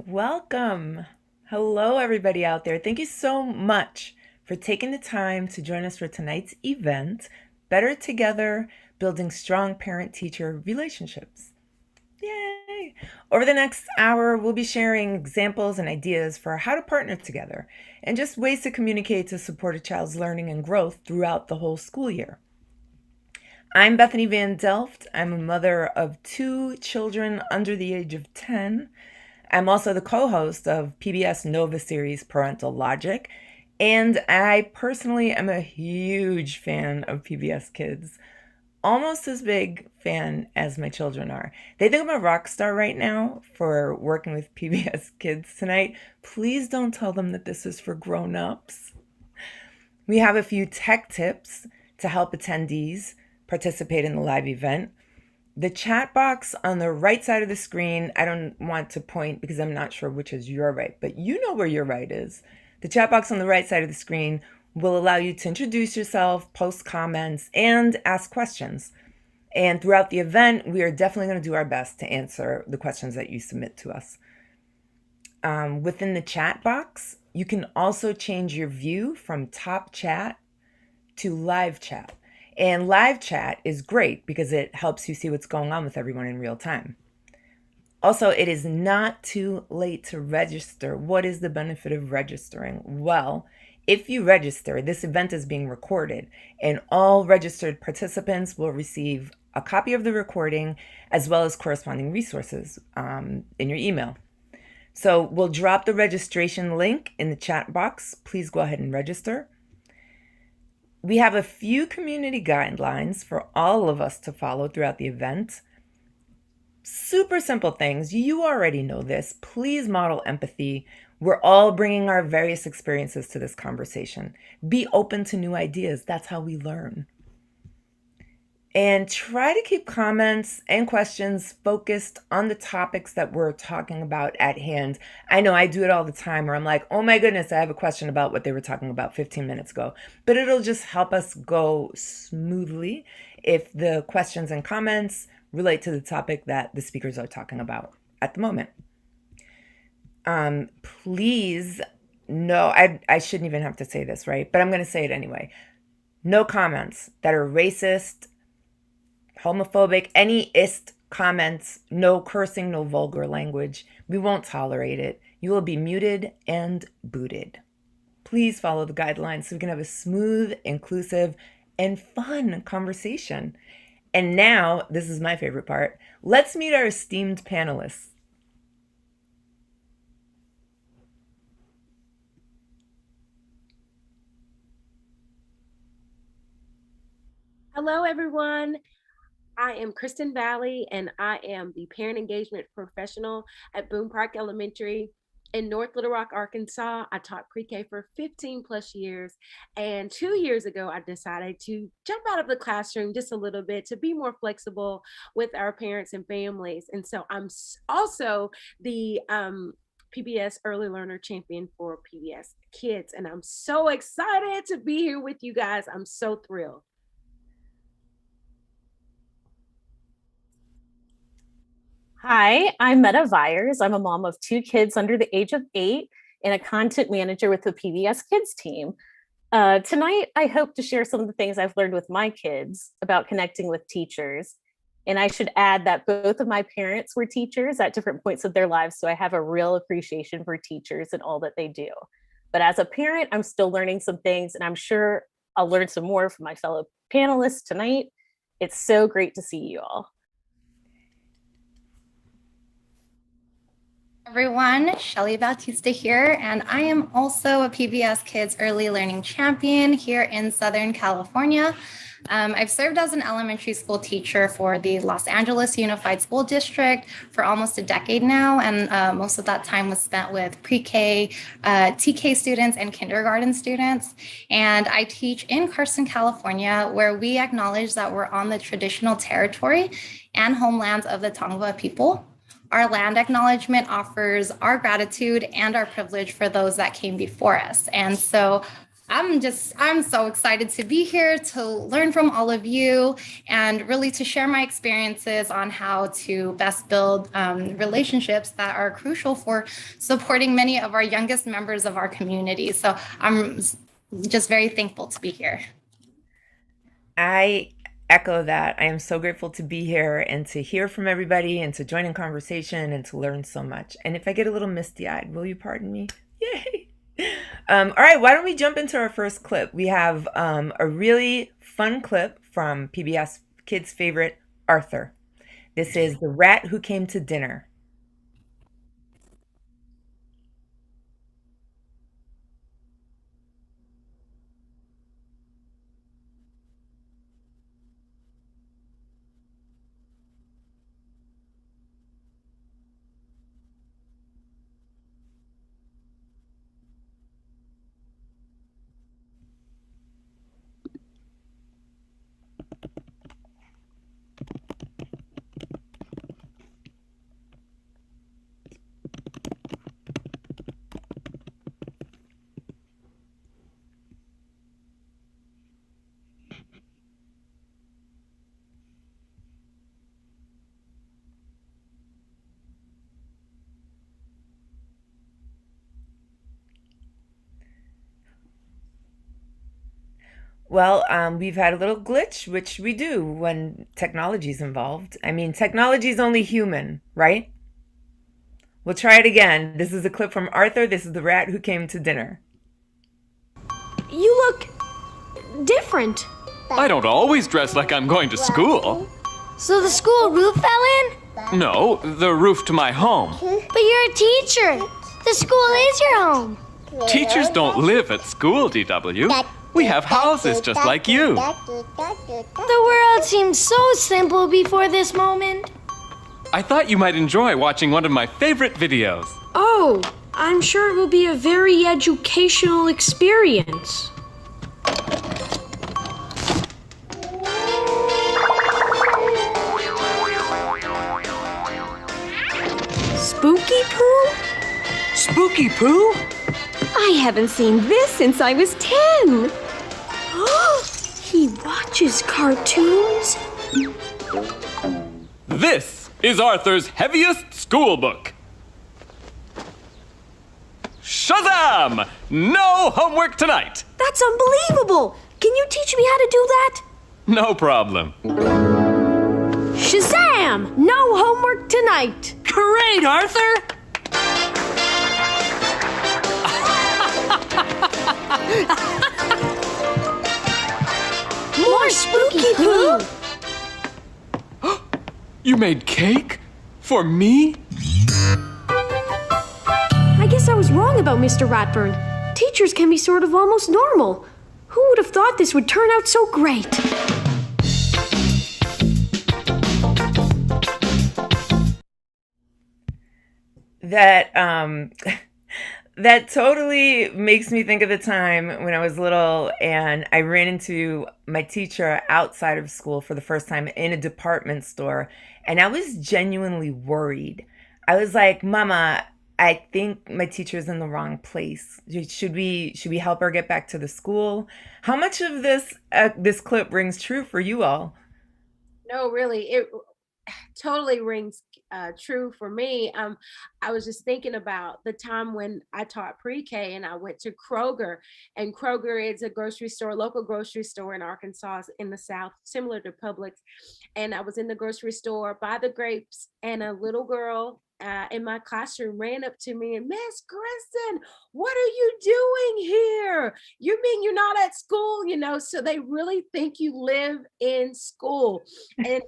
Welcome. Hello, everybody out there. Thank you so much for taking the time to join us for tonight's event, Better Together, Building Strong Parent-Teacher Relationships. Yay! Over the next hour, we'll be sharing examples and ideas for how to partner together and just ways to communicate to support a child's learning and growth throughout the whole school year. I'm Bethany Van Delft. I'm a mother of two children under the age of 10. I'm also the co-host of PBS Nova series Parental Logic, and I personally am a huge fan of PBS Kids. Almost as big fan as my children are. They think I'm a rock star right now for working with PBS Kids tonight. Please don't tell them that this is for grown-ups. We have a few tech tips to help attendees participate in the live event. The chat box on the right side of the screen, I don't want to point because I'm not sure which is your right, but you know where your right is. The chat box on the right side of the screen will allow you to introduce yourself, post comments, and ask questions. And throughout the event, we are definitely going to do our best to answer the questions that you submit to us. Within the chat box, you can also change your view from top chat to live chat. And live chat is great because it helps you see what's going on with everyone in real time. Also, it is not too late to register. What is the benefit of registering? Well, if you register, this event is being recorded, and all registered participants will receive a copy of the recording as well as corresponding resources in your email. So we'll drop the registration link in the chat box. Please go ahead and register. We have a few community guidelines for all of us to follow throughout the event. Super simple things. You already know this. Please model empathy. We're all bringing our various experiences to this conversation. Be open to new ideas. That's how we learn. And try to keep comments and questions focused on the topics that we're talking about at hand. I know I do it all the time where I'm like, oh my goodness, I have a question about what they were talking about 15 minutes ago. But it'll just help us go smoothly if the questions and comments relate to the topic that the speakers are talking about at the moment. Please, no, I shouldn't even have to say this, right? But I'm going to say it anyway. No comments that are racist, homophobic, any ist comments, no cursing, no vulgar language. We won't tolerate it. You will be muted and booted. Please follow the guidelines so we can have a smooth, inclusive, and fun conversation. And now, this is my favorite part. Let's meet our esteemed panelists. Hello, everyone. I am Kristen Valley, and I am the parent engagement professional at Boone Park Elementary in North Little Rock, Arkansas. I taught pre-K for 15 plus years. And 2 years ago, I decided to jump out of the classroom just a little bit to be more flexible with our parents and families. And so I'm also the PBS Early Learner Champion for PBS Kids. And I'm so excited to be here with you guys. I'm so thrilled. Hi, I'm Meta Vyers. I'm a mom of two kids under the age of 8 and a content manager with the PBS Kids team. Tonight, I hope to share some of the things I've learned with my kids about connecting with teachers. And I should add that both of my parents were teachers at different points of their lives, so I have a real appreciation for teachers and all that they do. But as a parent, I'm still learning some things, and I'm sure I'll learn some more from my fellow panelists tonight. It's so great to see you all. Everyone, Shelly Bautista here, and I am also a PBS Kids Early Learning Champion here in Southern California. I've served as an elementary school teacher for the Los Angeles Unified School District for almost a decade now, and most of that time was spent with pre-K, TK students, and kindergarten students. And I teach in Carson, California, where we acknowledge that we're on the traditional territory and homelands of the Tongva people. Our land acknowledgement offers our gratitude and our privilege for those that came before us. And so I'm so excited to be here to learn from all of you and really to share my experiences on how to best build relationships that are crucial for supporting many of our youngest members of our community. So I'm just very thankful to be here. I echo that. I am so grateful to be here and to hear from everybody and to join in conversation and to learn so much. And if I get a little misty-eyed, will you pardon me? Yay! All right, why don't we jump into our first clip? We have a really fun clip from PBS Kids' favorite, Arthur. This is The Rat Who Came to Dinner. Well, we've had a little glitch, which we do when technology's involved. I mean, technology's only human, right? We'll try it again. This is a clip from Arthur. This is the rat who came to dinner. You look different. I don't always dress like I'm going to school. So the school roof fell in? No, the roof to my home. But you're a teacher. The school is your home. Teachers don't live at school, DW. We have houses just like you. The world seemed so simple before this moment. I thought you might enjoy watching one of my favorite videos. Oh, I'm sure it will be a very educational experience. Spooky Pooh? Spooky Pooh? I haven't seen this since I was 10. He watches cartoons? This is Arthur's heaviest school book. Shazam! No homework tonight. That's unbelievable! Can you teach me how to do that? No problem. Shazam! No homework tonight! Great, Arthur! More Spooky Pooh! You made cake? For me? I guess I was wrong about Mr. Ratburn. Teachers can be sort of almost normal. Who would have thought this would turn out so great? That that totally makes me think of the time when I was little and I ran into my teacher outside of school for the first time in a department store, and I was genuinely worried. I was like, "Mama, I think my teacher's in the wrong place. Should we help her get back to the school?" How much of this clip rings true for you all? No, really, it totally rings true for me. I was just thinking about the time when I taught pre-K and I went to Kroger, and Kroger is a grocery store, local grocery store in Arkansas in the South, similar to Publix. And I was in the grocery store by the grapes, and a little girl in my classroom ran up to me and, "Miss Kristen, what are you doing here? You mean you're not at school?" So they really think you live in school. And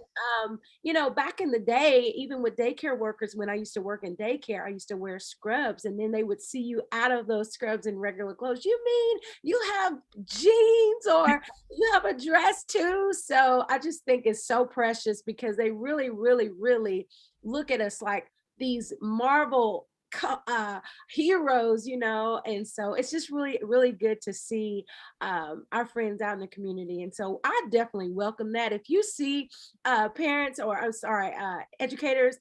back in the day, even with daycare workers, when I used to work in daycare, I used to wear scrubs, and then they would see you out of those scrubs in regular clothes. "You mean you have jeans or you have a dress too?" So I just think it's so precious because they really, really, really look at us like these Marvel heroes, and so it's just really, really good to see our friends out in the community. And so I definitely welcome that. If you see parents or, I'm sorry, educators,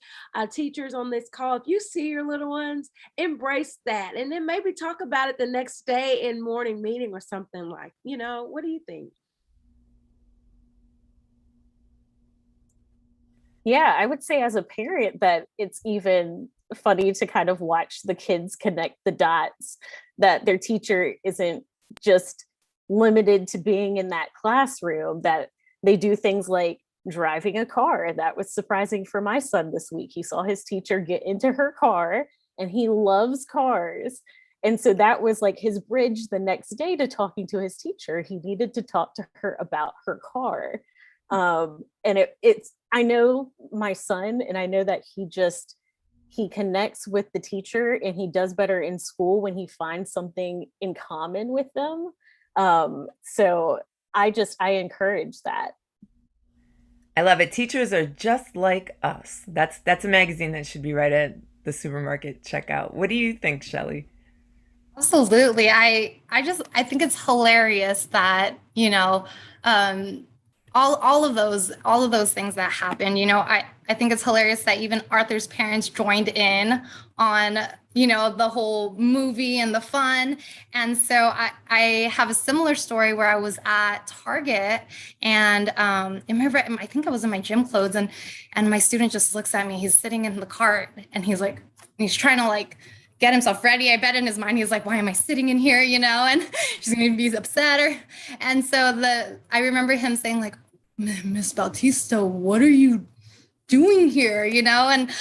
teachers on this call, if you see your little ones, embrace that. And then maybe talk about it the next day in morning meeting or something like, what do you think? Yeah, I would say as a parent that it's even funny to kind of watch the kids connect the dots, that their teacher isn't just limited to being in that classroom, that they do things like driving a car. And that was surprising for my son this week. He saw his teacher get into her car and he loves cars. And so that was like his bridge the next day to talking to his teacher. He needed to talk to her about her car. And it's, I know my son, and I know that he connects with the teacher and he does better in school when he finds something in common with them. So I encourage that. I love it. Teachers are just like us. That's a magazine that should be right at the supermarket checkout. What do you think, Shelley? Absolutely. I think it's hilarious that, all of those things that happen. I think it's hilarious that even Arthur's parents joined in on, the whole movie and the fun. And so I have a similar story where I was at Target and I remember, I think I was in my gym clothes and my student just looks at me. He's sitting in the cart and he's trying to like get himself ready. I bet in his mind, he's like, why am I sitting in here? And she's going to be upset. And so I remember him saying like, Miss Bautista, what are you doing here? And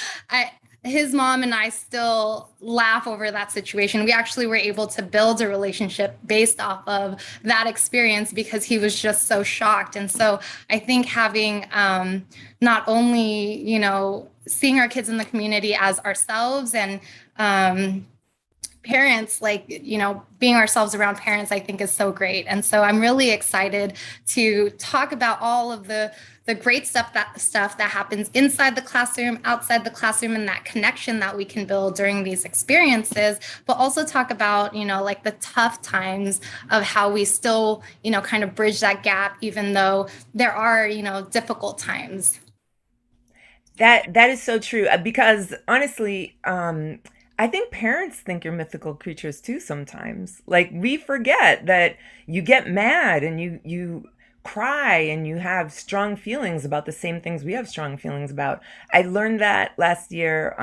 his mom and I still laugh over that situation. We actually were able to build a relationship based off of that experience because he was just so shocked. And so I think having not only, seeing our kids in the community as ourselves and parents, like, being ourselves around parents, I think is so great. And so I'm really excited to talk about all of the great stuff that happens inside the classroom, outside the classroom, and that connection that we can build during these experiences, but also talk about, like the tough times of how we still, kind of bridge that gap, even though there are, difficult times. That is so true because honestly, I think parents think you're mythical creatures too sometimes. Like we forget that you get mad and you cry and you have strong feelings about the same things we have strong feelings about. I learned that last year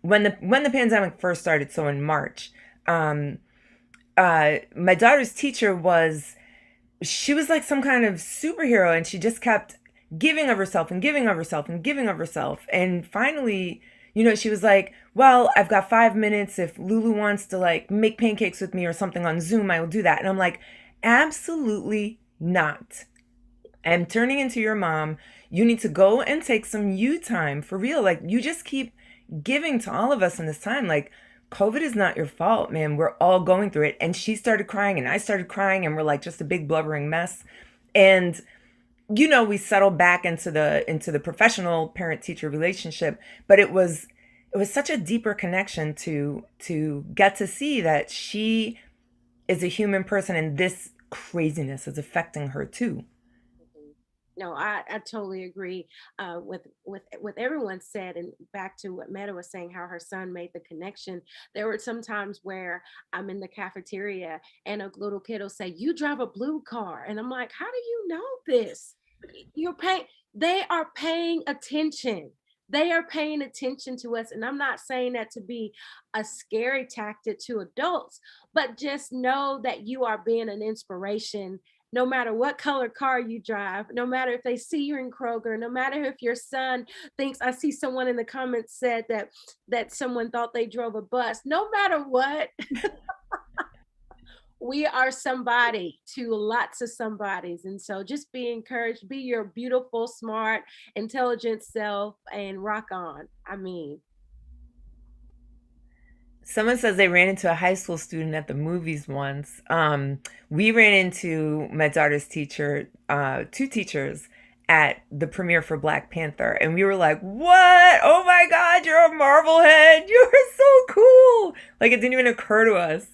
when the pandemic first started, so in March. My daughter's teacher she was like some kind of superhero and she just kept giving of herself and giving of herself and giving of herself. And finally, she was like, well, I've got 5 minutes. If Lulu wants to like make pancakes with me or something on Zoom, I will do that. And I'm like, absolutely not. I'm turning into your mom. You need to go and take some you time for real. Like you just keep giving to all of us in this time. Like COVID is not your fault, man. We're all going through it. And she started crying and I started crying and we're like just a big blubbering mess. And we settled back into the professional parent-teacher relationship, but it was such a deeper connection to get to see that she is a human person and this craziness is affecting her too. No, I totally agree with everyone said, and back to what Meta was saying, how her son made the connection. There were some times where I'm in the cafeteria and a little kid will say, "You drive a blue car," and I'm like, "How do you know this?" They are paying attention. They are paying attention to us. And I'm not saying that to be a scary tactic to adults, but just know that you are being an inspiration no matter what color car you drive, no matter if they see you in Kroger, no matter if your son thinks, I see someone in the comments said that someone thought they drove a bus, no matter what. We are somebody to lots of somebodies. And so just be encouraged, be your beautiful, smart, intelligent self and rock on. Someone says they ran into a high school student at the movies once. We ran into my daughter's teacher, two teachers at the premiere for Black Panther, and we were like, what? Oh my God, you're a Marvel head. You're so cool. Like, it didn't even occur to us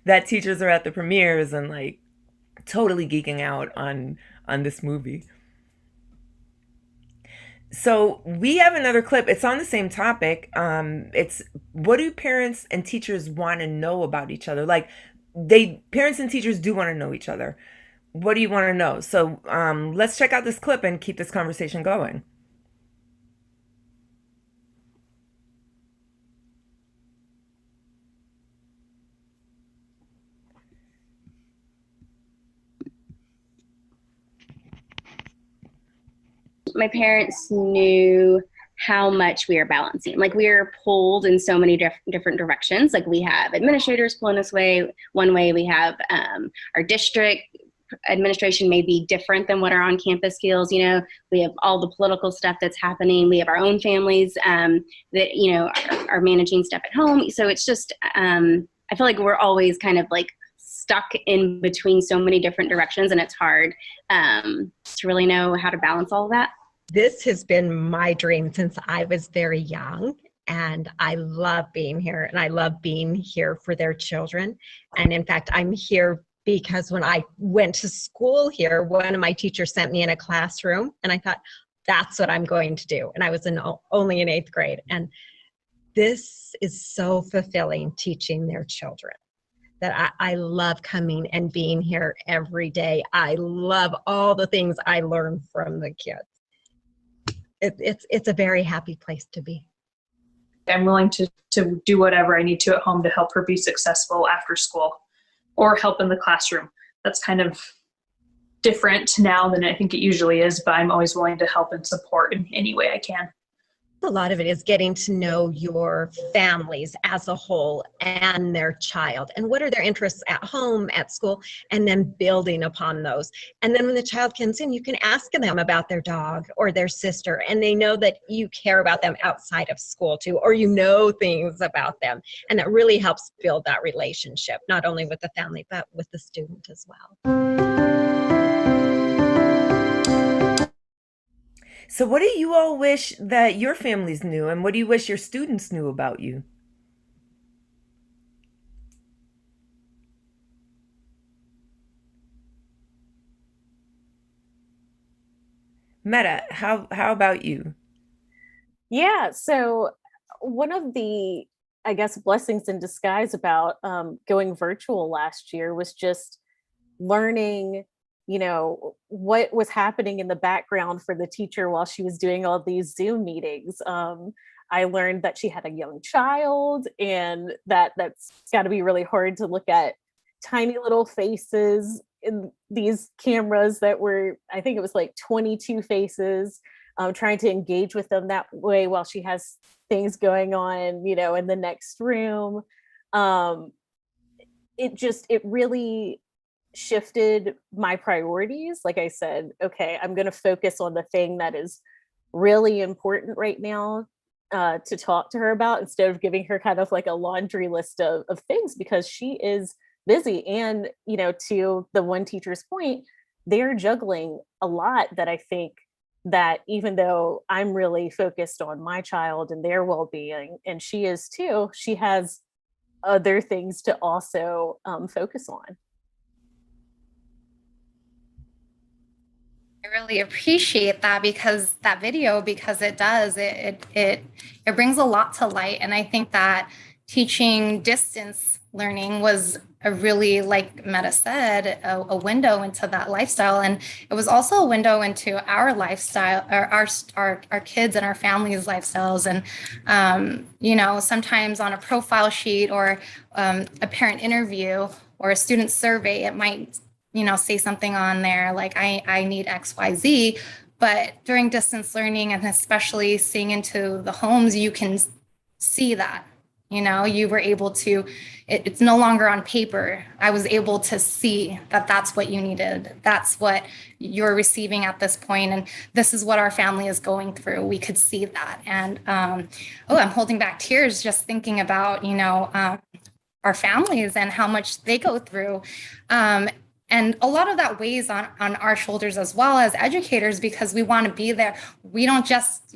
that teachers are at the premieres and like totally geeking out on this movie. So we have another clip. It's on the same topic. It's, what do parents and teachers want to know about each other? Like, parents and teachers do want to know each other. What do you want to know? So let's check out this clip and keep this conversation going. My parents knew how much we are balancing. Like, we are pulled in so many different directions. Like, we have administrators pulling us one way. We have our district administration may be different than what our on-campus feels. You know, we have all the political stuff that's happening. We have our own families that, you know, are managing stuff at home. So it's just, I feel like we're always kind of like stuck in between so many different directions, and it's hard to really know how to balance all of that. This has been my dream since I was very young, and I love being here, and I love being here for their children. And in fact, I'm here because when I went to school here, one of my teachers sent me in a classroom, and I thought, that's what I'm going to do. And I was only in 8th grade. And this is so fulfilling, teaching their children. That I love coming and being here every day. I love all the things I learn from the kids. It's a very happy place to be. I'm willing to do whatever I need to at home to help her be successful after school or help in the classroom. That's kind of different now than I think it usually is, but I'm always willing to help and support in any way I can. A lot of it is getting to know your families as a whole and their child, and what are their interests at home, at school, and then building upon those. And then when the child comes in, you can ask them about their dog or their sister, and they know that you care about them outside of school too, or you know things about them. And that really helps build that relationship, not only with the family, but with the student as well. So what do you all wish that your families knew, and what do you wish your students knew about you? Meta, how about you? Yeah, so one of the, I guess, blessings in disguise about going virtual last year was just learning, you know, what was happening in the background for the teacher while she was doing all these Zoom meetings. I learned that she had a young child, and that's got to be really hard to look at tiny little faces in these cameras that were, I think it was like 22 faces, trying to engage with them that way while she has things going on, you know, in the next room. It really shifted my priorities. Like I said, okay, I'm going to focus on the thing that is really important right now to talk to her about, instead of giving her kind of like a laundry list of things, because she is busy. And, you know, to the one teacher's point, they're juggling a lot, that I think that even though I'm really focused on my child and their well-being, and she is too, she has other things to also focus on. I really appreciate that, because that video, because it does, it brings a lot to light. And I think that teaching distance learning was a really, like Meta said, a window into that lifestyle. And it was also a window into our lifestyle, or our kids and our families' lifestyles. And, you know, sometimes on a profile sheet or a parent interview or a student survey, it might, you know, say something on there like, I need XYZ. But during distance learning, and especially seeing into the homes, you can see that, you know, you were able to, it's no longer on paper. I was able to see that that's what you needed. That's what you're receiving at this point. And this is what our family is going through. We could see that. And, I'm holding back tears just thinking about, you know, our families and how much they go through. And a lot of that weighs on our shoulders as well as educators, because we want to be there. We don't just,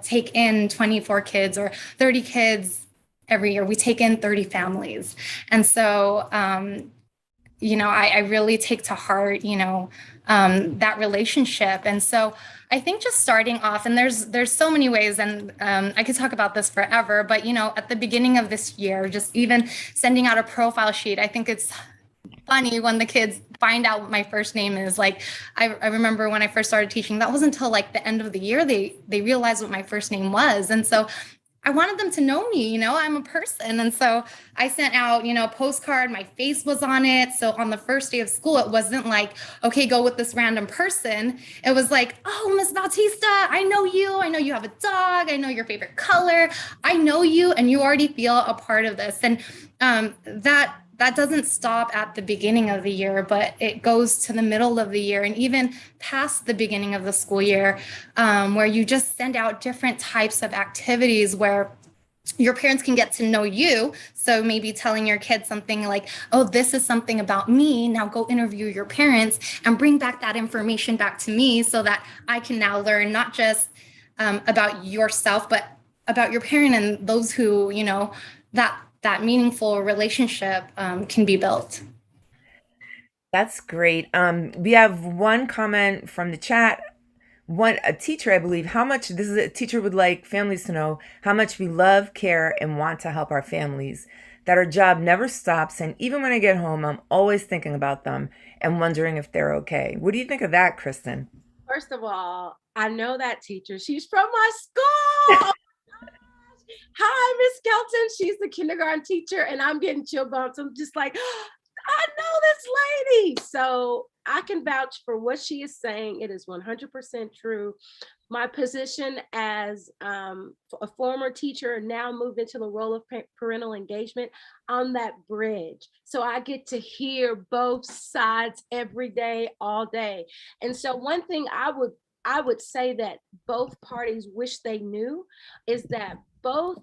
take in 24 kids or 30 kids every year. We take in 30 families. And so, I really take to heart, that relationship. And so I think just starting off, and there's so many ways, and I could talk about this forever, but, at the beginning of this year, just even sending out a profile sheet, I think it's funny when the kids find out what my first name is. Like, I remember when I first started teaching, that wasn't until like the end of the year, they realized what my first name was. And so I wanted them to know me, I'm a person. And so I sent out, a postcard, my face was on it. So on the first day of school, it wasn't like, okay, go with this random person. It was like, oh, Miss Bautista, I know you have a dog. I know your favorite color. I know you, and you already feel a part of this. And that doesn't stop at the beginning of the year, but it goes to the middle of the year and even past the beginning of the school year, where you just send out different types of activities where your parents can get to know you. So maybe telling your kids something like, oh, this is something about me. Now go interview your parents and bring back that information back to me so that I can now learn not just about yourself, but about your parent and those who, that meaningful relationship can be built. That's great. We have one comment from the chat. A teacher, I believe, this is a teacher would like families to know how much we love, care, and want to help our families, that our job never stops. And even when I get home, I'm always thinking about them and wondering if they're okay. What do you think of that, Kristen? First of all, I know that teacher. She's from my school. Hi, Miss Kelton. She's the kindergarten teacher, and I'm getting chill bumps. I'm just like, I know this lady. So I can vouch for what she is saying. It is 100% true. My position as a former teacher, now moved into the role of parental engagement, on that bridge. So I get to hear both sides every day, all day. And so one thing I would say that both parties wish they knew is that both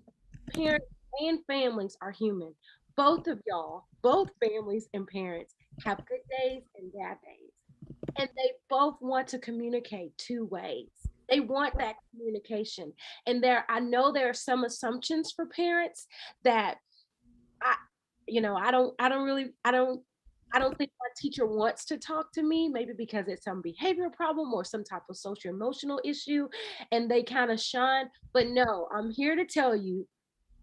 parents and families are human. Both of y'all, both families and parents, have good days and bad days. And they both want to communicate two ways. They want that communication. And I know there are some assumptions for parents that I don't think my teacher wants to talk to me, maybe because it's some behavioral problem or some type of social emotional issue, and they kind of shun. But no, I'm here to tell you,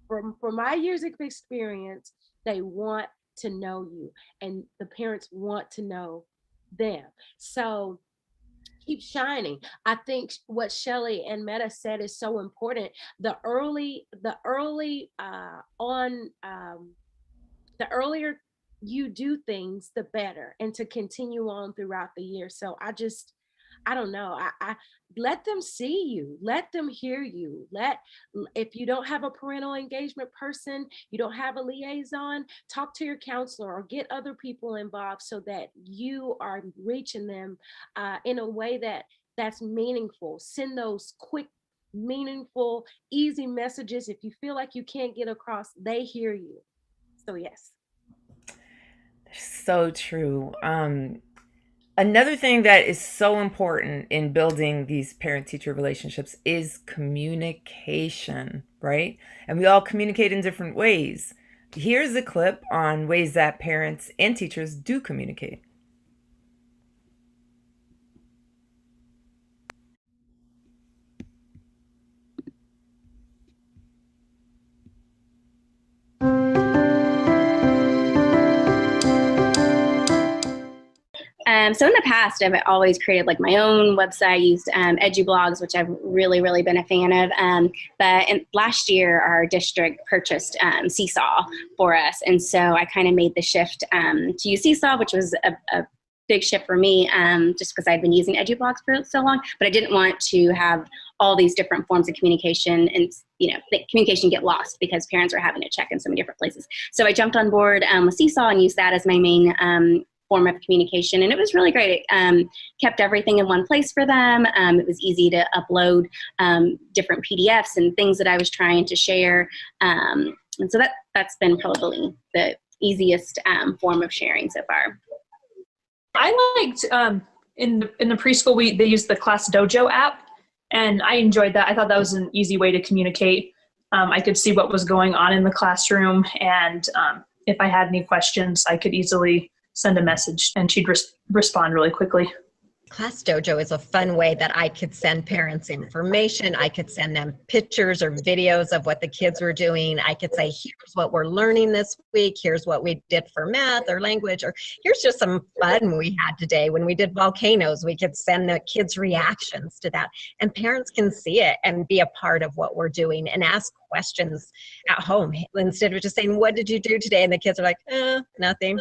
from my years of experience, they want to know you, and the parents want to know them. So keep shining. I think what Shelly and Meta said is so important. The earlier you do things, the better, and to continue on throughout the year. So I don't know. I let them see you, let them hear you. If you don't have a parental engagement person, you don't have a liaison, talk to your counselor or get other people involved so that you are reaching them in a way that's meaningful. Send those quick, meaningful, easy messages. If you feel like you can't get across, they hear you. So yes. So true. Another thing that is so important in building these parent-teacher relationships is communication, right? And we all communicate in different ways. Here's a clip on ways that parents and teachers do communicate. So in the past, I've always created like my own website, used EduBlogs, which I've really, really been a fan of. But last year, our district purchased Seesaw for us. And so I kind of made the shift to use Seesaw, which was a big shift for me, just because I'd been using EduBlogs for so long. But I didn't want to have all these different forms of communication and the communication get lost because parents are having to check in so many different places. So I jumped on board with Seesaw and used that as my main form of communication, and it was really great. It kept everything in one place for them. It was easy to upload different PDFs and things that I was trying to share, and so that's been probably the easiest form of sharing so far. I liked in the preschool they used the Class Dojo app, and I enjoyed that. I thought that was an easy way to communicate. I could see what was going on in the classroom, and if I had any questions, I could easily send a message, and she'd respond really quickly. Class Dojo is a fun way that I could send parents information. I could send them pictures or videos of what the kids were doing. I could say, here's what we're learning this week. Here's what we did for math or language, or here's just some fun we had today. When we did volcanoes, we could send the kids reactions to that. And parents can see it and be a part of what we're doing and ask questions at home instead of just saying, what did you do today? And the kids are like, nothing.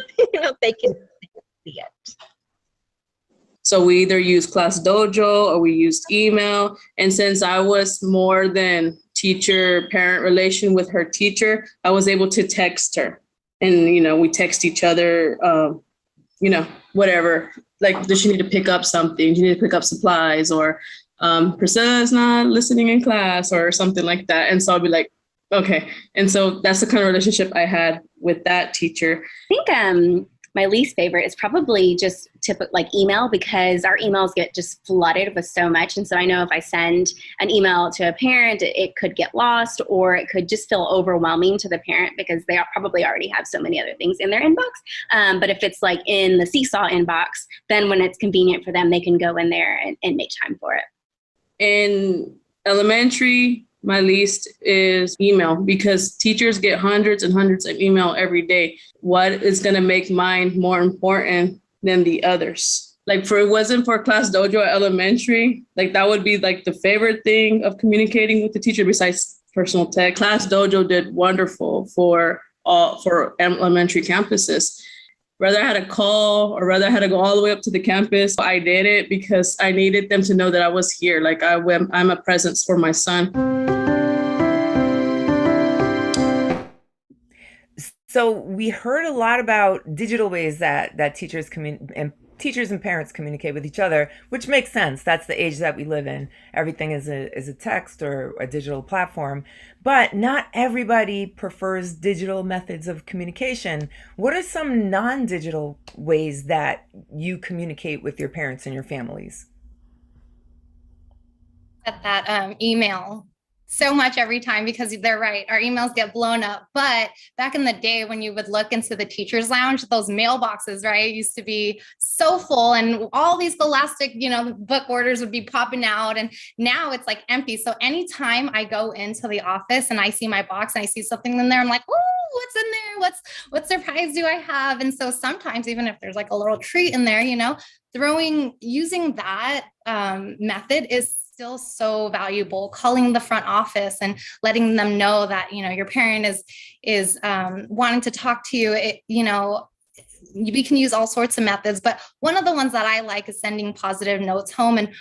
They can see it. So we either use Class Dojo or we used email. And since I was more than teacher-parent relation with her teacher, I was able to text her. And, we text each other, whatever. Like, does she need to pick up something? Do you need to pick up supplies? Or Priscilla's not listening in class or something like that. And so I'll be like, okay. And so that's the kind of relationship I had with that teacher. I think my least favorite is probably just like email, because our emails get just flooded with so much. And so I know if I send an email to a parent, it could get lost, or it could just feel overwhelming to the parent because they probably already have so many other things in their inbox. But if it's like in the Seesaw inbox, then when it's convenient for them, they can go in there and make time for it. In elementary, my least is email, because teachers get hundreds and hundreds of email every day. What is going to make mine more important than the others? Like, if it wasn't for Class Dojo at elementary, like that would be like the favorite thing of communicating with the teacher besides personal tech. Class Dojo did wonderful for elementary campuses. Whether I had a call or whether I had to go all the way up to the campus, I did it because I needed them to know that I was here. Like, I'm a presence for my son. So we heard a lot about digital ways that teachers and parents communicate with each other, which makes sense. That's the age that we live in. Everything is a text or a digital platform, but not everybody prefers digital methods of communication. What are some non-digital ways that you communicate with your parents and your families? At that email so much every time, because they're right, our emails get blown up. But back in the day when you would look into the teacher's lounge, those mailboxes, right, used to be so full, and all these scholastic, book orders would be popping out, and now it's like empty. So anytime I go into the office and I see my box and I see something in there, I'm like, oh, what's in there? What surprise do I have? And so sometimes, even if there's like a little treat in there, using that method is still so valuable. Calling the front office and letting them know that your parent is wanting to talk to you. We can use all sorts of methods, but one of the ones that I like is sending positive notes home and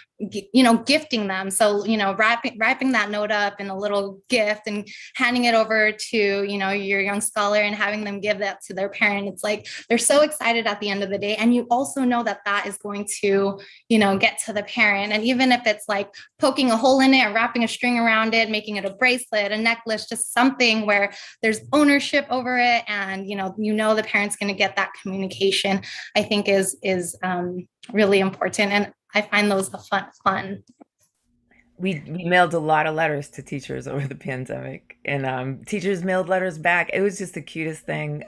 gifting them. So wrapping that note up in a little gift and handing it over to your young scholar and having them give that to their parent. It's like they're so excited at the end of the day, and you also know that is going to get to the parent. And even if it's like poking a hole in it or wrapping a string around it, making it a bracelet, a necklace, just something where there's ownership over it, and the parent's going to get that communication, I think is really important. And I find those fun. We mailed a lot of letters to teachers over the pandemic, and teachers mailed letters back. It was just the cutest thing.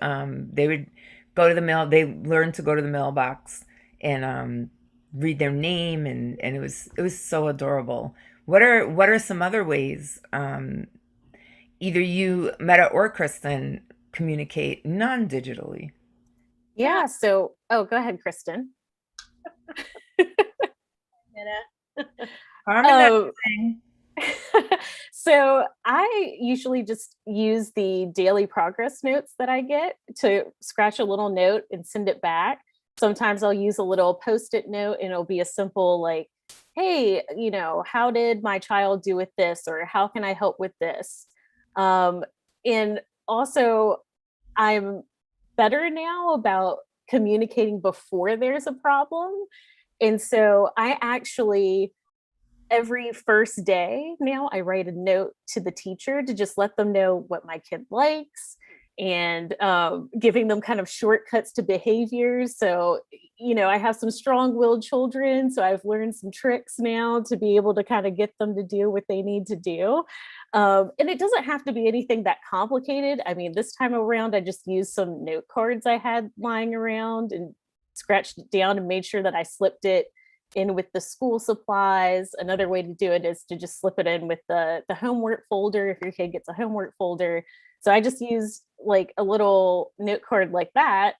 They would go to the mail. They learned to go to the mailbox and read their name, and it was so adorable. What are some other ways either you, Meta or Kristen, communicate non-digitally? Yeah. So, go ahead, Kristen. So I usually just use the daily progress notes that I get to scratch a little note and send it back. Sometimes I'll use a little post-it note, and it'll be a simple like, hey, how did my child do with this? Or how can I help with this? And also I'm better now about communicating before there's a problem. And so I actually, every first day now, I write a note to the teacher to just let them know what my kid likes and giving them kind of shortcuts to behaviors. So, I have some strong-willed children, so I've learned some tricks now to be able to kind of get them to do what they need to do. And it doesn't have to be anything that complicated. I mean, this time around, I just used some note cards I had lying around and scratched it down and made sure that I slipped it in with the school supplies. Another way to do it is to just slip it in with the homework folder if your kid gets a homework folder. So I just used like a little note card like that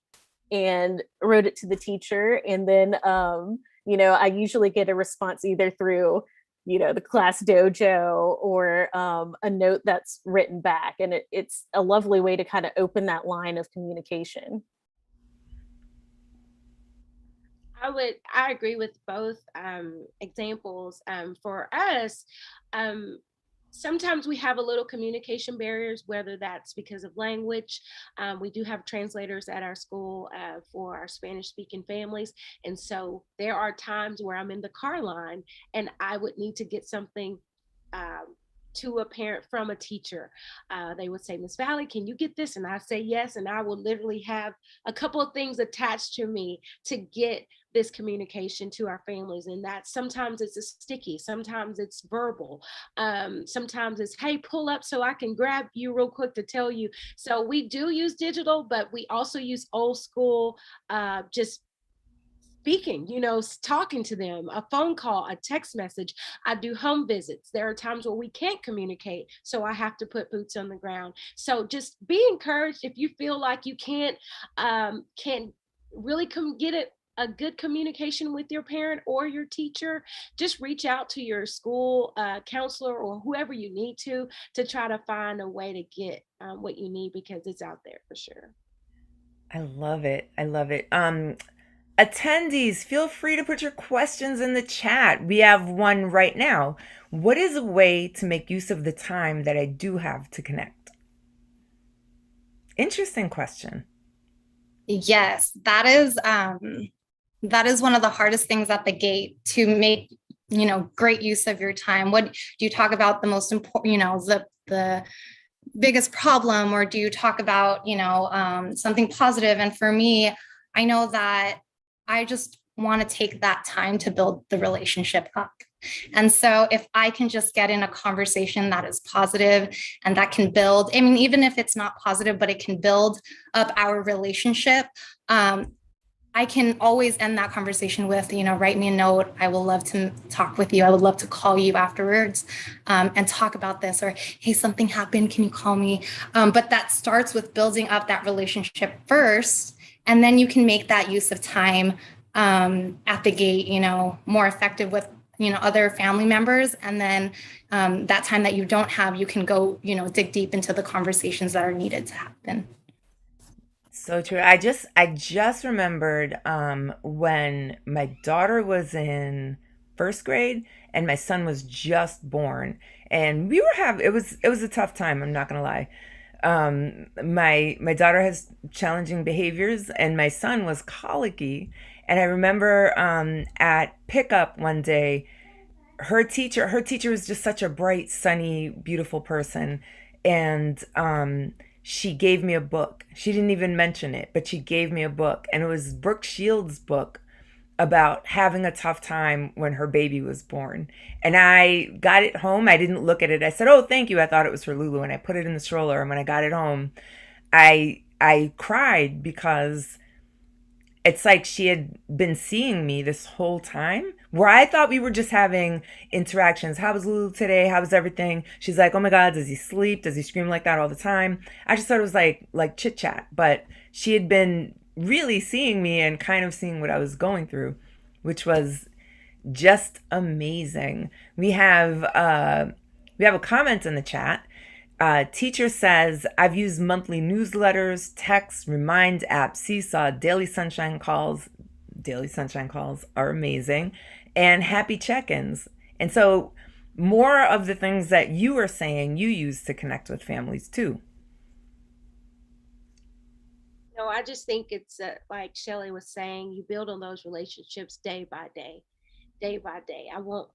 and wrote it to the teacher. And then, I usually get a response either through, the class dojo or a note that's written back. And it's a lovely way to kind of open that line of communication. I agree with both examples. For us, sometimes we have a little communication barriers, whether that's because of language. We do have translators at our school for our Spanish speaking families. And so there are times where I'm in the car line and I would need to get something to a parent from a teacher. They would say, Miss Valley, can you get this? And I say yes. And I will literally have a couple of things attached to me to get this communication to our families. And that sometimes it's a sticky, sometimes it's verbal, sometimes it's, hey, pull up so I can grab you real quick to tell you. So we do use digital, but we also use old school, just speaking, talking to them, a phone call, a text message. I do home visits. There are times where we can't communicate, so I have to put boots on the ground. So just be encouraged if you feel like you can't really get it a good communication with your parent or your teacher. Just reach out to your school counselor or whoever you need to try to find a way to get what you need, because it's out there for sure. I love it. I love it. Attendees, feel free to put your questions in the chat. We have one right now. What is a way to make use of the time that I do have to connect? Interesting question. Yes, that is one of the hardest things at the gate, to make, great use of your time. What do you talk about the most important, the biggest problem, or do you talk about, something positive? And for me, I know that I just want to take that time to build the relationship up. And so if I can just get in a conversation that is positive and that can build, I mean, even if it's not positive, but it can build up our relationship, I can always end that conversation with, write me a note. I will love to talk with you. I would love to call you afterwards and talk about this, or, hey, something happened. Can you call me? But that starts with building up that relationship first. And then you can make that use of time at the gate, more effective with, other family members. And then that time that you don't have, you can go, dig deep into the conversations that are needed to happen. So true. I just remembered when my daughter was in first grade and my son was just born, and it was a tough time. I'm not gonna lie. My daughter has challenging behaviors and my son was colicky. And I remember at pickup one day, her teacher was just such a bright, sunny, beautiful person. And she gave me a book. She didn't even mention it, but she gave me a book. And it was Brooke Shields' book about having a tough time when her baby was born. And I got it home. I didn't look at it. I said, oh, thank you. I thought it was for Lulu. And I put it in the stroller. And when I got it home, I cried, because it's like she had been seeing me this whole time, where I thought we were just having interactions. How was Lulu today? How was everything? She's like, oh my God, does he sleep? Does he scream like that all the time? I just thought it was like chit chat, but she had been really seeing me and kind of seeing what I was going through, which was just amazing. We have a comment in the chat. Teacher says, I've used monthly newsletters, texts, Remind app, Seesaw, daily sunshine calls. Daily sunshine calls are amazing, and happy check-ins. And so more of the things that you were saying you use to connect with families too. No, I just think it's like Shelly was saying, you build on those relationships day by day. day by day.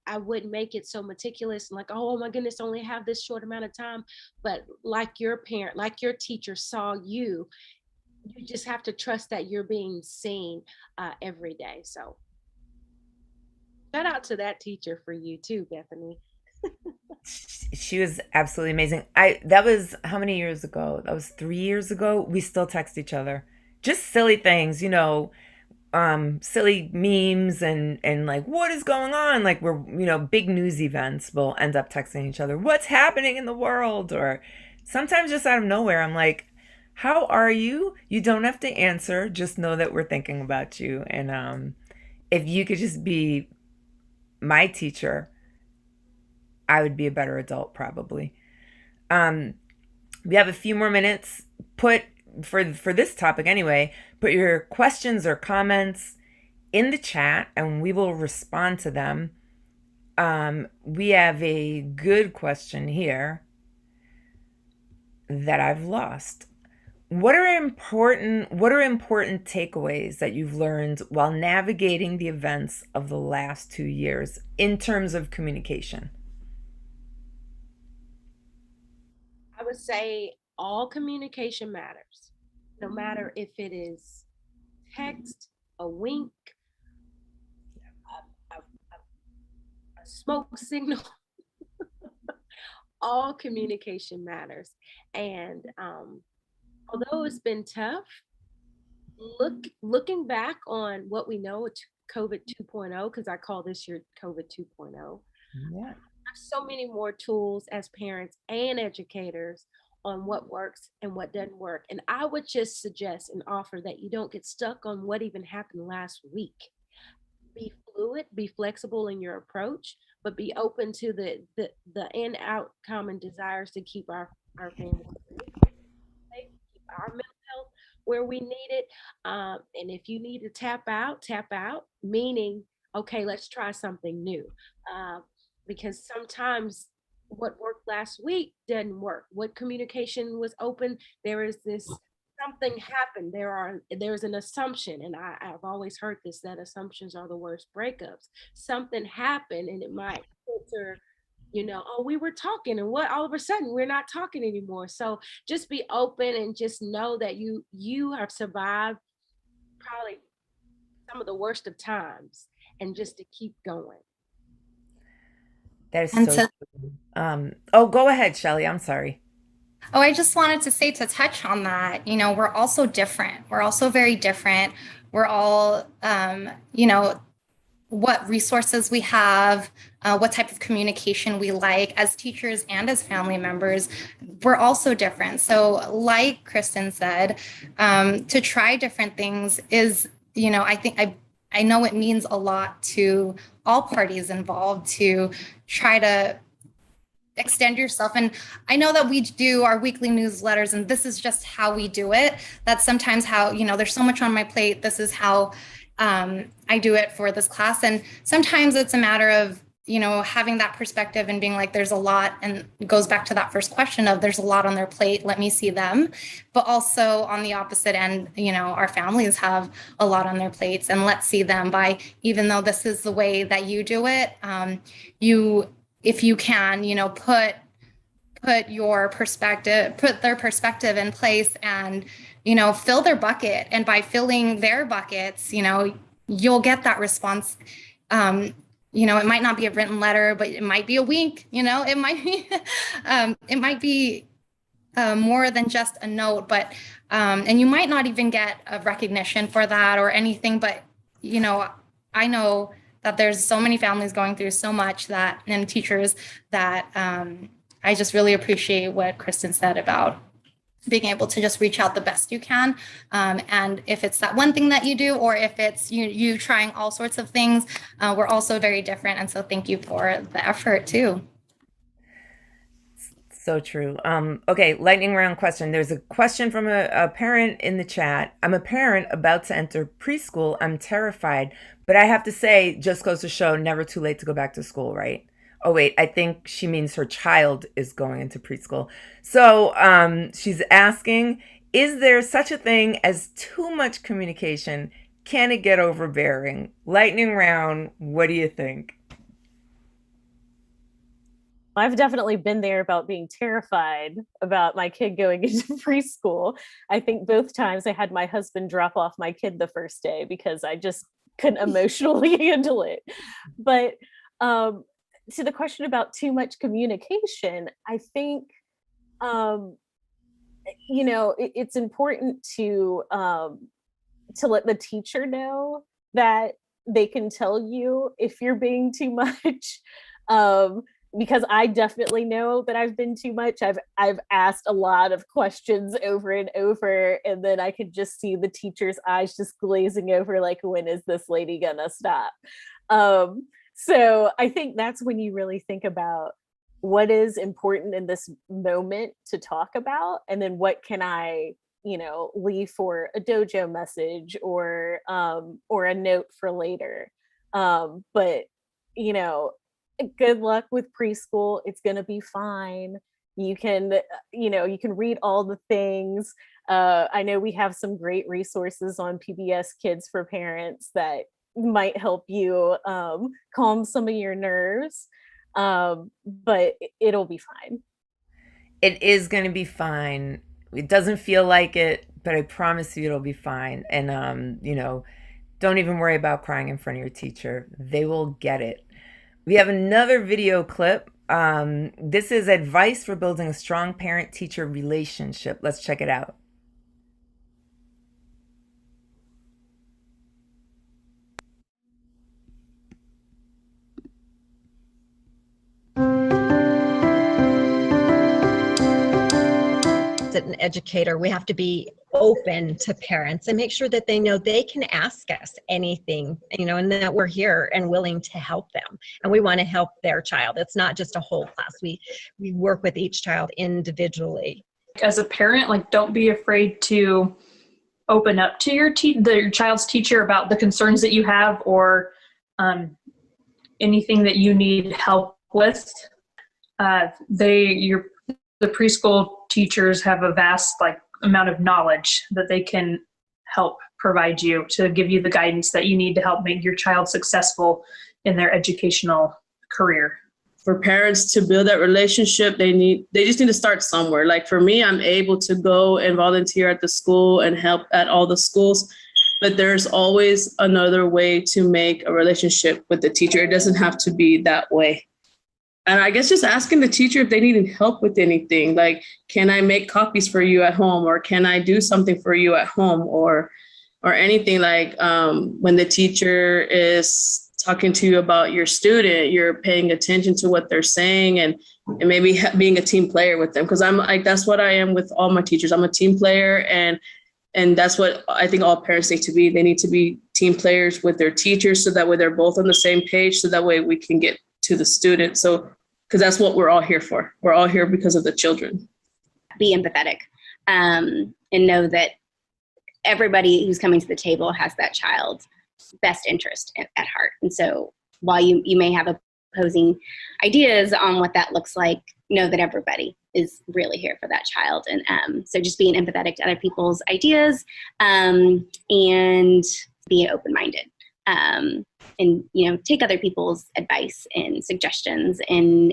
I wouldn't make it so meticulous and like, oh my goodness, only have this short amount of time. But like your parent, like your teacher saw you, you just have to trust that you're being seen every day. So shout out to that teacher for you too, Bethany. She was absolutely amazing. That was how many years ago? That was 3 years ago. We still text each other. Just silly things, silly memes and like what is going on? Like we're, big news events, we'll end up texting each other, what's happening in the world? Or sometimes just out of nowhere, I'm like, how are you? You don't have to answer. Just know that we're thinking about you. And if you could just be my teacher, I would be a better adult probably. We have a few more minutes. For this topic anyway, put your questions or comments in the chat and we will respond to them. We have a good question here that I've lost. What are important takeaways that you've learned while navigating the events of the last 2 years in terms of communication? I would say all communication matters, no matter if it is text, a wink, a smoke signal. All communication matters. And although it's been tough, looking back on what we know with COVID 2.0, because I call this year COVID 2.0. Yeah. So many more tools as parents and educators on what works and what doesn't work. And I would just suggest and offer that you don't get stuck on what even happened last week. Be fluid, be flexible in your approach, but be open to the in outcome and desires to keep our family safe, keep our mental health where we need it. And if you need to tap out, meaning, okay, let's try something new. Because sometimes what worked last week didn't work. What communication was open, there is this something happened. There's an assumption, and I've always heard this, that assumptions are the worst breakups. Something happened, and it might filter, oh, we were talking, and what all of a sudden we're not talking anymore. So just be open and just know that you have survived probably some of the worst of times, and just to keep going. That is so true. Go ahead, Shelly. I'm sorry. Oh, I just wanted to say, to touch on that, we're also different. We're also very different. We're all, what resources we have, what type of communication we like as teachers and as family members, we're also different. So like Kristen said, to try different things is, I know it means a lot to all parties involved to try to extend yourself. And I know that we do our weekly newsletters, and this is just how we do it. That's sometimes how, there's so much on my plate. This is how I do it for this class. And sometimes it's a matter of, having that perspective and being like, there's a lot, and it goes back to that first question of there's a lot on their plate, let me see them. But also on the opposite end, our families have a lot on their plates, and let's see them by, even though this is the way that you do it, if you can, put their perspective in place and, fill their bucket. And by filling their buckets, you'll get that response. It might not be a written letter, but it might be a wink, it might be more than just a note, but, and you might not even get a recognition for that or anything, but, I know that there's so many families going through so much and teachers that I just really appreciate what Kristen said about being able to just reach out the best you can. And if it's that one thing that you do, or if it's you trying all sorts of things, we're also very different. And so thank you for the effort too. So true. Okay, lightning round question. There's a question from a parent in the chat. I'm a parent about to enter preschool. I'm terrified, but I have to say, just goes to show, never too late to go back to school, right? Oh, wait, I think she means her child is going into preschool. So she's asking, is there such a thing as too much communication can it get overbearing? Lightning round, what do you think? I've definitely been there about being terrified about my kid going into preschool. I think both times I had my husband drop off my kid the first day because I just couldn't emotionally handle it. But to the question about too much communication, I think it's important to let the teacher know that they can tell you if you're being too much. Because I definitely know that I've been too much. I've asked a lot of questions over and over, and then I could just see the teacher's eyes just glazing over, like, when is this lady gonna stop? So I think that's when you really think about what is important in this moment to talk about, and then what can I, leave for a dojo message or a note for later. But good luck with preschool. It's going to be fine. You can read all the things. I know we have some great resources on PBS Kids for Parents that might help you calm some of your nerves. But it'll be fine. It is going to be fine. It doesn't feel like it, but I promise you it'll be fine. And, don't even worry about crying in front of your teacher. They will get it. We have another video clip. This is advice for building a strong parent-teacher relationship. Let's check it out. An educator, we have to be open to parents and make sure that they know they can ask us anything, and that we're here and willing to help them, and we want to help their child. It's not just a whole class. We work with each child individually. As a parent, don't be afraid to open up to your child's teacher about the concerns that you have, or anything that you need help with. The preschool teachers have a vast amount of knowledge that they can help provide you to give you the guidance that you need to help make your child successful in their educational career. For parents to build that relationship, they just need to start somewhere. Like for me, I'm able to go and volunteer at the school and help at all the schools, but there's always another way to make a relationship with the teacher. It doesn't have to be that way. And I guess just asking the teacher if they need help with anything, like, can I make copies for you at home, or can I do something for you at home, or anything, like when the teacher is talking to you about your student, you're paying attention to what they're saying, and maybe being a team player with them. Because that's what I am with all my teachers. I'm a team player, and that's what I think all parents need to be. They need to be team players with their teachers, so that way they're both on the same page, so that way we can get to the student. So, because that's what we're all here for. We're all here because of the children. Be empathetic, and know that everybody who's coming to the table has that child's best interest at heart. And so while you may have opposing ideas on what that looks like, know that everybody is really here for that child. And so just being empathetic to other people's ideas, and being open-minded. And take other people's advice and suggestions, and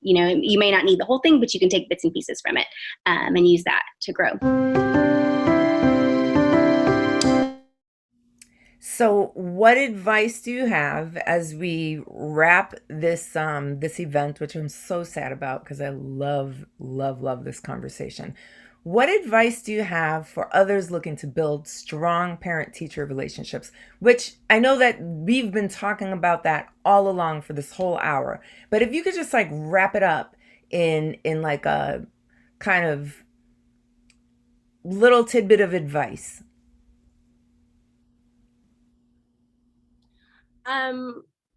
you may not need the whole thing, but you can take bits and pieces from it, and use that to grow. So what advice do you have as we wrap this this event, which I'm so sad about because I love this conversation? What advice do you have for others looking to build strong parent-teacher relationships? Which I know that we've been talking about that all along for this whole hour. But if you could just wrap it up in like a kind of little tidbit of advice.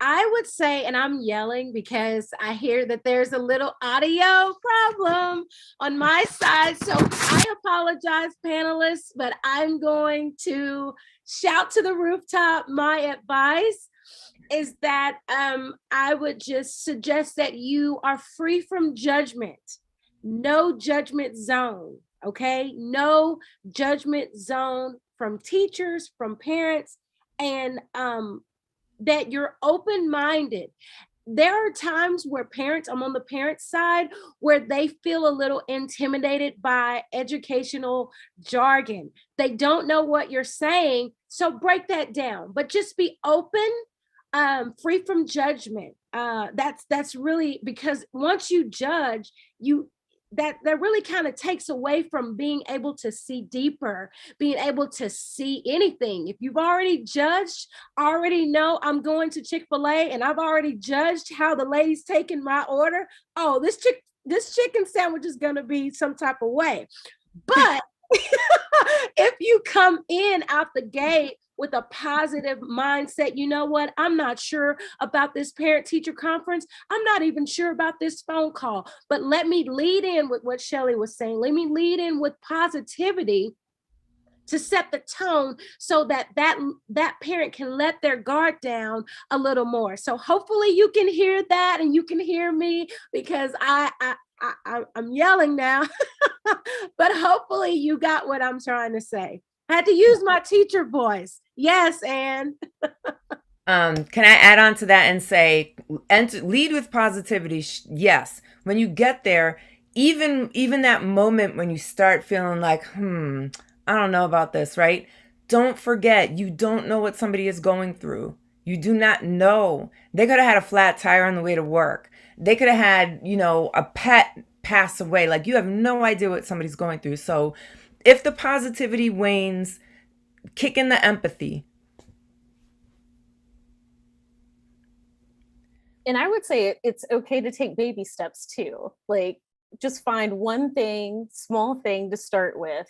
I would say, and I'm yelling because I hear that there's a little audio problem on my side. So I apologize, panelists, but I'm going to shout to the rooftop. My advice is that I would just suggest that you are free from judgment. No judgment zone, okay? No judgment zone from teachers, from parents, and that you're open-minded. There are times where parents, I'm on the parent side, where they feel a little intimidated by educational jargon. They don't know what you're saying. So break that down, but just be open, free from judgment. That's really, because once you judge, that really kind of takes away from being able to see deeper, being able to see anything. If you've already judged, already know I'm going to Chick-fil-A and I've already judged how the lady's taking my order. Oh, this chicken sandwich is going to be some type of way. But if you come in out the gate with a positive mindset, you know what? I'm not sure about this parent-teacher conference. I'm not even sure about this phone call, but let me lead in with what Shelly was saying. Let me lead in with positivity to set the tone so that parent can let their guard down a little more. So hopefully you can hear that and you can hear me, because I'm yelling now, but hopefully you got what I'm trying to say. I had to use my teacher voice. Yes, Anne. Can I add on to that and say, lead with positivity? Yes. When you get there, even that moment when you start feeling like, I don't know about this, right? Don't forget, you don't know what somebody is going through. You do not know. They could have had a flat tire on the way to work. They could have had, a pet pass away. Like, you have no idea what somebody's going through. So if the positivity wanes, kick in the empathy. And I would say it's okay to take baby steps too. Like, just find one thing, small thing to start with,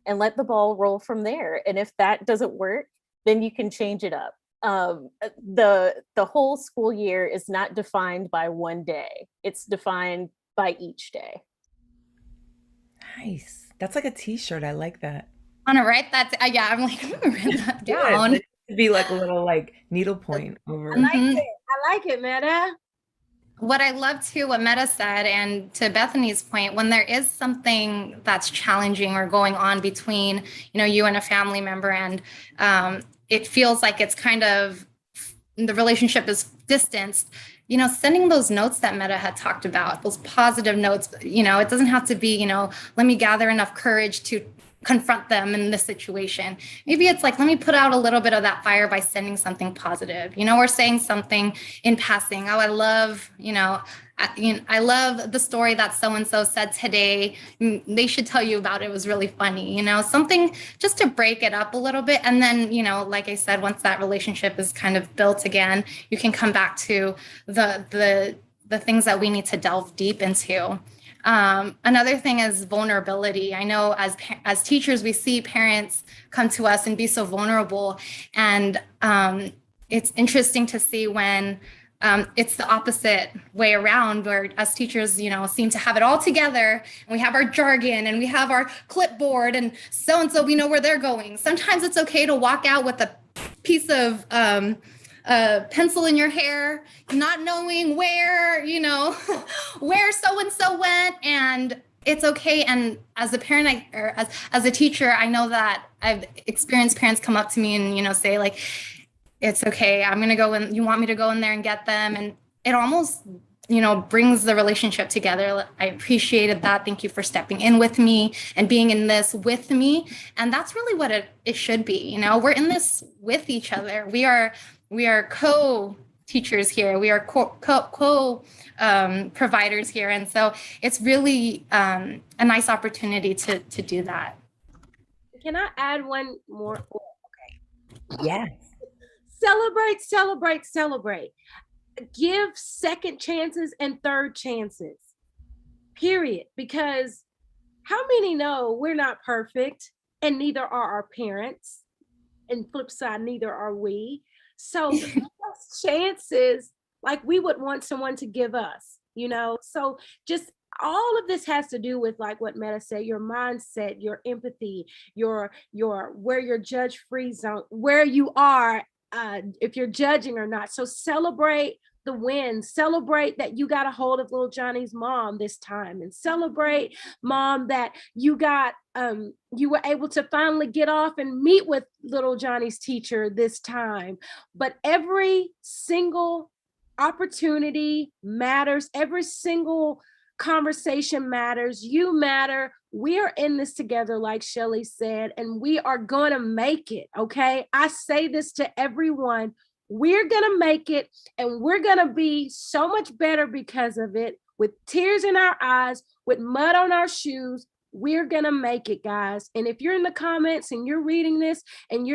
and let the ball roll from there. And if that doesn't work, then you can change it up. The whole school year is not defined by one day. It's defined by each day. Nice. That's like a t-shirt. I like that. I want to write that. Yeah, I'm like, I'm gonna write that down. It could be like a little needlepoint over. I like it, Meta. What I love too, what Meta said, and to Bethany's point, when there is something that's challenging or going on between, you and a family member, and it feels like it's kind of, the relationship is distanced, sending those notes that Meta had talked about, those positive notes, it doesn't have to be, let me gather enough courage to confront them in this situation. Maybe it's like, let me put out a little bit of that fire by sending something positive, or saying something in passing. Oh, I love, I love the story that so-and-so said today. They should tell you about it. It was really funny, something just to break it up a little bit. And then, like I said, once that relationship is kind of built again, you can come back to the things that we need to delve deep into. Another thing is vulnerability. I know as teachers, we see parents come to us and be so vulnerable. And it's interesting to see when it's the opposite way around, where us teachers, seem to have it all together, and we have our jargon and we have our clipboard, and so we know where they're going. Sometimes it's okay to walk out with a piece of pencil in your hair, not knowing where, where so-and-so went, and it's okay. And as a parent, or as a teacher, I know that I've experienced parents come up to me and, say like, it's okay, I'm going to go in, you want me to go in there and get them? And it almost, brings the relationship together. I appreciated that. Thank you for stepping in with me and being in this with me. And that's really what it should be. We're in this with each other. We are co-teachers here. We are providers here. And so it's really a nice opportunity to do that. Can I add one more? Okay. Yes. Celebrate. Give second chances and third chances, period. Because how many know we're not perfect, and neither are our parents, and flip side, neither are we. So those chances, like we would want someone to give us, so just all of this has to do with, like what Meta said, your mindset, your empathy, your where your judge free zone, where you are, if you're judging or not. So celebrate the wins. Celebrate that you got a hold of little Johnny's mom this time, and celebrate, mom, that you got you were able to finally get off and meet with little Johnny's teacher this time. But every single opportunity matters. Every single conversation matters. You matter. We are in this together, like Shelly said, and we are going to make it. Okay. I say this to everyone. We're going to make it, and we're going to be so much better because of it, with tears in our eyes, with mud on our shoes. We're going to make it, guys. And if you're in the comments and you're reading this and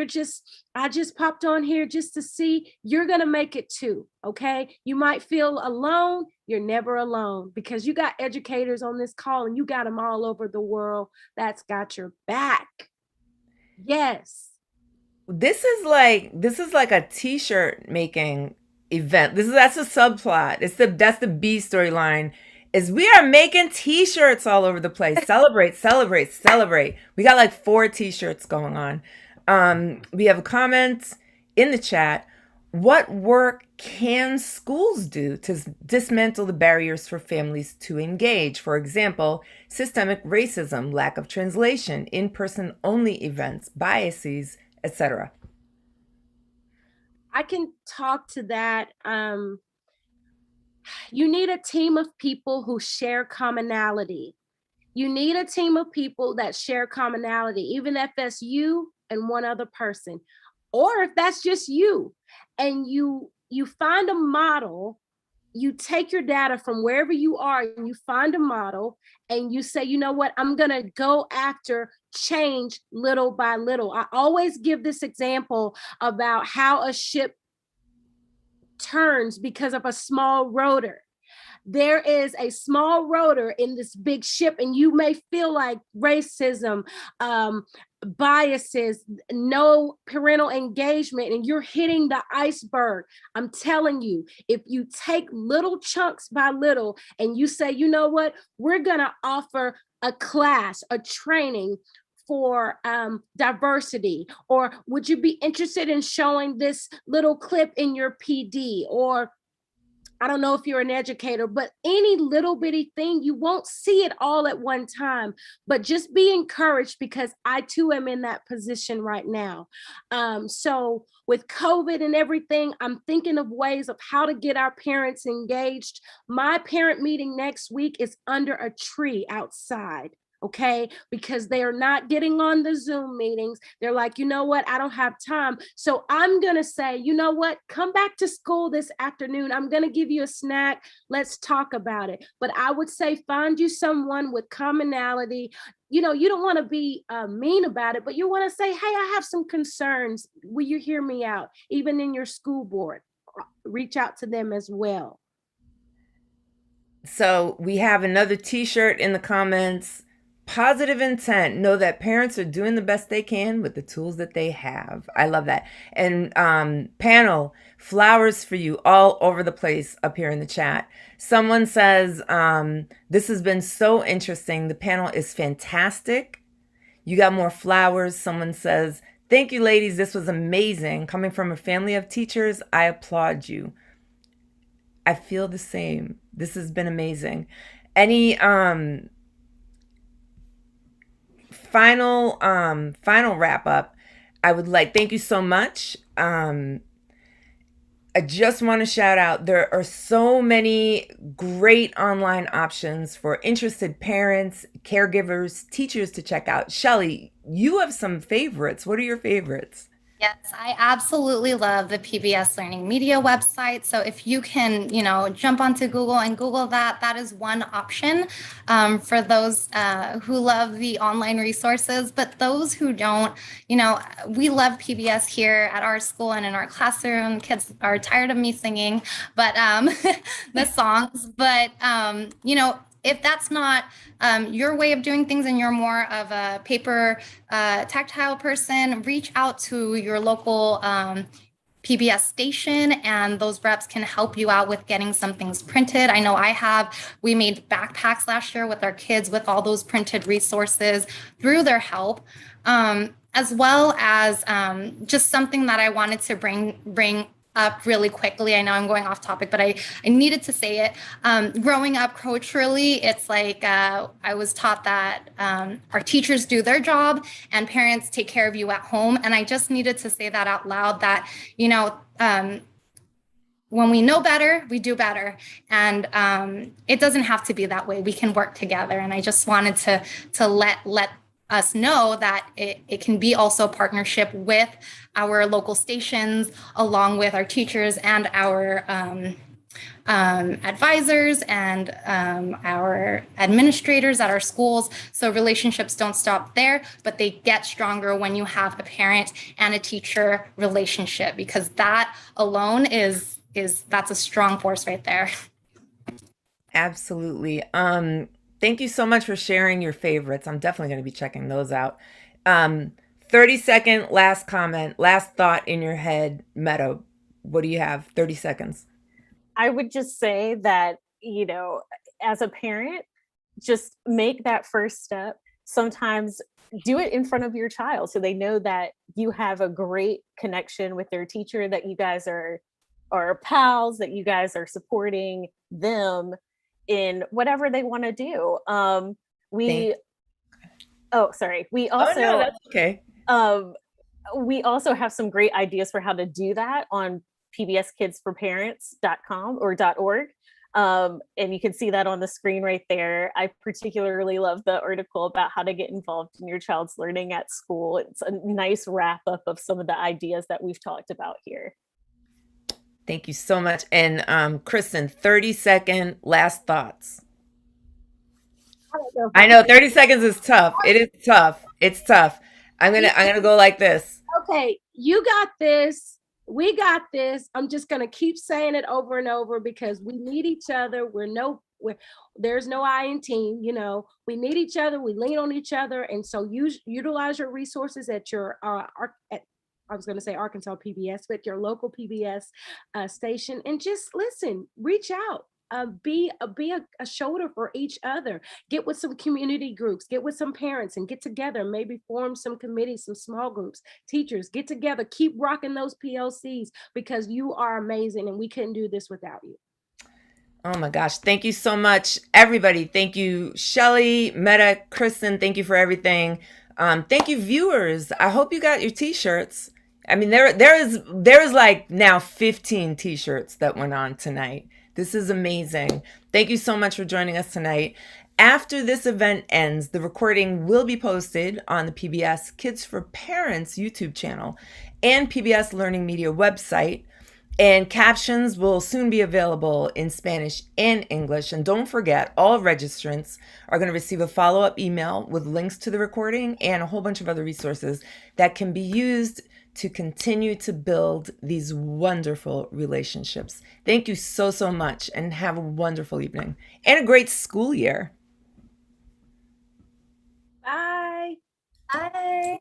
I just popped on here just to see, you're going to make it too. Okay. You might feel alone. You're never alone, because you got educators on this call, and you got them all over the world that's got your back. Yes. This is like a t-shirt making event. That's a subplot. That's the B storyline. Is we are making t-shirts all over the place. Celebrate, celebrate, celebrate. We got like 4 t-shirts going on. We have a comment in the chat. What work can schools do to dismantle the barriers for families to engage? For example, systemic racism, lack of translation, in-person only events, biases, etc. I can talk to that. You need a team of people who share commonality. You need a team of people that share commonality, even if that's you and one other person, or if that's just you, and you find a model. You take your data from wherever you are and you find a model, and you say, you know what, I'm going to go after change little by little. I always give this example about how a ship turns because of a small rotor. There is a small rotor in this big ship, and you may feel like racism, biases, no parental engagement, and you're hitting the iceberg. I'm telling you, if you take little chunks by little and you say, you know what, we're going to offer a class, a training for diversity, or would you be interested in showing this little clip in your PD? Or I don't know if you're an educator, but any little bitty thing, you won't see it all at one time, but just be encouraged, because I too am in that position right now. So with COVID and everything, I'm thinking of ways of how to get our parents engaged. My parent meeting next week is under a tree outside. Okay, because they are not getting on the Zoom meetings. They're like, you know what, I don't have time. So I'm going to say, you know what, come back to school this afternoon. I'm going to give you a snack. Let's talk about it. But I would say find you someone with commonality. You know, you don't want to be mean about it, but you want to say, hey, I have some concerns. Will you hear me out? Even in your school board, reach out to them as well. So we have another t-shirt in the comments. Positive intent. Know that parents are doing the best they can with the tools that they have. I love that. And panel, flowers for you all over the place up here in the chat. Someone says, this has been so interesting. The panel is fantastic. You got more flowers. Someone says, thank you, ladies. This was amazing. Coming from a family of teachers, I applaud you. I feel the same. This has been amazing. Any final wrap up? I would like, thank you so much. I just want to shout out, there are so many great online options for interested parents, caregivers, teachers to check out. Shelly, you have some favorites. What are your favorites? Yes, I absolutely love the PBS Learning Media website. So if you can, jump onto Google and Google that, that is one option for those who love the online resources. But those who don't, we love PBS here at our school and in our classroom. Kids are tired of me singing, but the songs. But, if that's not your way of doing things and you're more of a paper tactile person, reach out to your local PBS station, and those reps can help you out with getting some things printed. I know we made backpacks last year with our kids with all those printed resources through their help, as well as just something that I wanted to bring up really quickly. I know I'm going off topic, but I needed to say it. Growing up culturally, it's like I was taught that our teachers do their job and parents take care of you at home. And I just needed to say that out loud, that, you know, when we know better, we do better. And it doesn't have to be that way. We can work together. And I just wanted to let us know that it can be also a partnership with our local stations, along with our teachers and our advisors and our administrators at our schools. So relationships don't stop there, but they get stronger when you have a parent and a teacher relationship, because that alone that's a strong force right there. Absolutely. Thank you so much for sharing your favorites. I'm definitely going to be checking those out. 30-second last comment, last thought in your head. Meadow, what do you have? 30 seconds. I would just say that, you know, as a parent, just make that first step. Sometimes do it in front of your child so they know that you have a great connection with their teacher, that you guys are pals, that you guys are supporting them in whatever they want to do. We also that's okay. We also have some great ideas for how to do that on pbskidsforparents.com or .org. And you can see that on the screen right there. I particularly love the article about how to get involved in your child's learning at school. It's a nice wrap up of some of the ideas that we've talked about here. Thank you so much. And Kristen, 30-second last thoughts. I know 30 seconds is tough. It is tough. It's tough. I'm gonna go like this. Okay, you got this. We got this. I'm just gonna keep saying it over and over because we need each other. There's no I in team. You know, we need each other. We lean on each other, and so utilize your resources at your I was going to say Arkansas PBS, but your local PBS station, and just listen, reach out, be a shoulder for each other. Get with some community groups, get with some parents, and get together. Maybe form some committees, some small groups. Teachers, get together. Keep rocking those PLCs because you are amazing, and we couldn't do this without you. Oh my gosh. Thank you so much, everybody. Thank you, Shelly, Meta, Kristen. Thank you for everything. Thank you, viewers. I hope you got your t-shirts. I mean, there is like now 15 t-shirts that went on tonight. This is amazing. Thank you so much for joining us tonight. After this event ends, the recording will be posted on the PBS Kids for Parents YouTube channel and PBS Learning Media website. And captions will soon be available in Spanish and English. And don't forget, all registrants are going to receive a follow-up email with links to the recording and a whole bunch of other resources that can be used to continue to build these wonderful relationships. Thank you so, so much, and have a wonderful evening and a great school year. Bye. Bye.